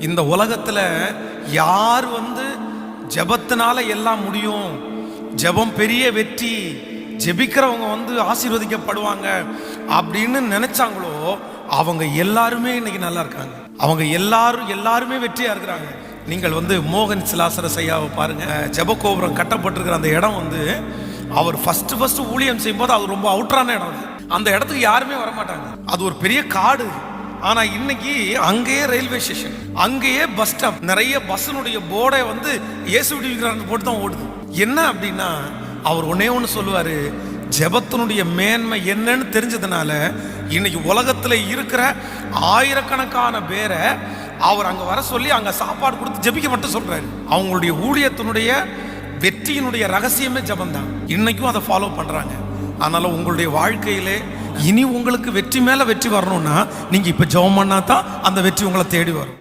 இந்த உலகத்துல யார் ஜெபத்தினால எல்லாம் முடியும், ஜெபம் பெரிய வெற்றி, ஜெபிக்கிறவங்க ஆசீர்வதிக்கப்படுவாங்க அப்படின்னு நினைச்சாங்களோ அவங்க எல்லாருமே இன்னைக்கு நல்லா இருக்காங்க. அவங்க எல்லாருமே வெற்றியா இருக்கிறாங்க. நீங்கள் மோகன் சிலாசரஸ் ஐயாவை பாருங்க. ஜெபகோபுரம் கட்டப்பட்டிருக்கிற அந்த இடம் அவர் ஃபர்ஸ்ட் ஊழியம் செய்யும் போது அது ரொம்ப அவுட்டரான இடம். அந்த இடத்துக்கு யாருமே வரமாட்டாங்க. அது ஒரு பெரிய காடு. ஆனா இன்னைக்கு அங்கேயே ரயில்வே ஸ்டேஷன், அங்கேயே பஸ் ஸ்டாப், நிறைய பஸ்ஸினுடைய போர்டை இயேசு விடுவிக்கிறான்னு போட்டு தான் ஓடுது. என்ன அப்படின்னா அவர் ஒன்னே ஒன்று சொல்லுவாரு, ஜெபத்தினுடைய மேன்மை என்னன்னு தெரிஞ்சதுனால இன்னைக்கு உலகத்துல இருக்கிற ஆயிரக்கணக்கான பேரை அவர் அங்க வர சொல்லி அங்க சாப்பாடு கொடுத்து ஜெபிக்க மட்டும் சொல்றாரு. அவங்களுடைய ஊழியத்தினுடைய வெற்றியினுடைய ரகசியமே ஜெபம் தான். இன்னைக்கும் அதை ஃபாலோ பண்றாங்க. அதனால உங்களுடைய வாழ்க்கையிலே இனி உங்களுக்கு வெற்றி மேல வெற்றி வரணும்னா நீங்க இப்ப ஜெபம் பண்ணா தான் அந்த வெற்றி உங்களை தேடி வரும்.